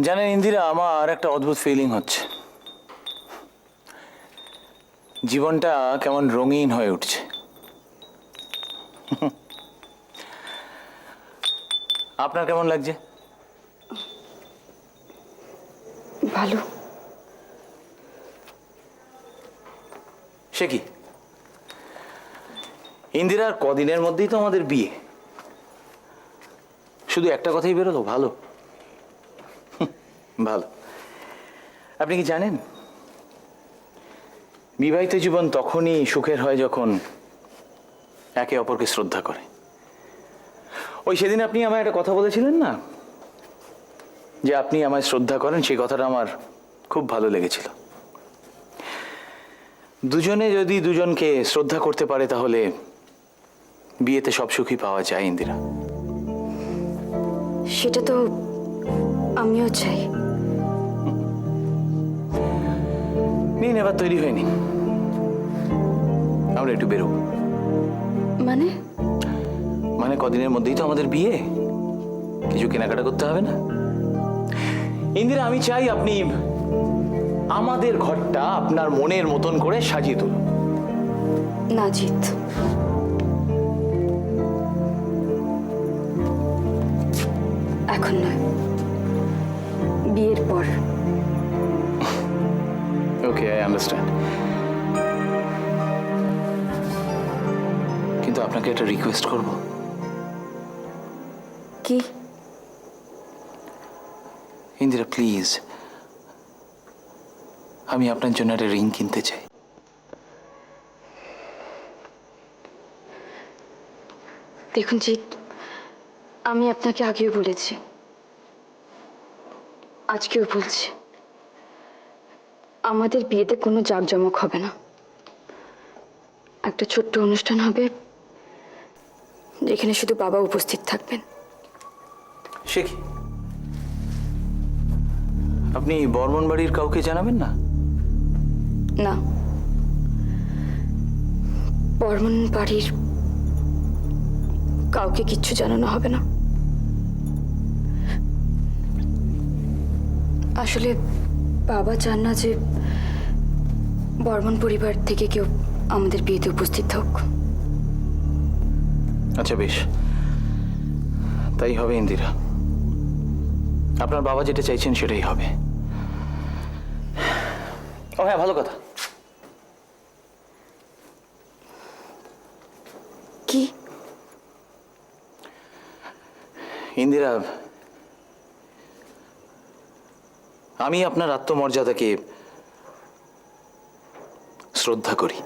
জানেন ইন্দিরা, আমার একটা অদ্ভুত ফিলিং হচ্ছে। জীবনটা কেমন রঙিন হয়ে উঠছে। আপনার কেমন লাগছে? ভালো। সে কি ইন্দিরার কদিনের মধ্যেই তো আমাদের বিয়ে। শুধু একটা কথাই বেরোলো, ভালো। ভালো। আপনি কি জানেন, বিবাহিত জীবন তখনই সুখের হয় যখন একে অপরকে শ্রদ্ধা করে। ওই সেদিন আপনি আমায় একটা কথা বলেছিলেন না, যে আপনি আমায় শ্রদ্ধা করেন, সেই কথাটা আমার খুব ভালো লেগেছিল। দুজনে যদি দুজনকে শ্রদ্ধা করতে পারে তাহলে বিয়েতে সব সুখই পাওয়া যায় ইন্দিরা। সেটা তো আমিও চাই। নিন, এবার তৈরি হয়নি, আমরা একটু বেরোবো। মানে? মানে কদিনের মধ্যেই তো আমাদের বিয়ে, কিছু কেনাকাটা করতে হবে না? ইন্দিরা, আমি চাই আপনি আমাদের ঘরটা আপনার মনের মতন করে সাজিয়ে তুলুন। না জিৎ, এখন নয়, বিয়ের পর। ওকে, আই আন্ডারস্ট্যান্ড। কিন্তু আপনাকে একটা রিকোয়েস্ট করব। কি? ইন্দিরা প্লিজ, আমি আপনার জন্য একটা রিং কিনতে চাই। দেখুন জিৎ, আমি আপনাকে আগেও বলেছি, আজকেও বলছি, আমাদের বিয়েতে কোনো জাঁকজমক হবে না। একটা ছোট্ট অনুষ্ঠান হবে যেখানে শুধু বাবা উপস্থিত থাকবেন। সে কি, আপনি বর্মন বাড়ির কাউকে জানাবেন না? না, বর্মন বাড়ির কাউকে কিচ্ছু জানানো হবে না। আসলে বাবা চান না যে বর্মন পরিবার থেকে কেউ আমাদের বিয়েতে উপস্থিত হোক। আচ্ছা বেশ, তাই হবে ইন্দিরা। আপনার বাবা যেটা চাইছেন সেটাই হবে। ও হ্যাঁ, ভালো কথা। কি? ইন্দিরা, আমি আপনার আত্মমর্যাদাকে শ্রদ্ধা করি।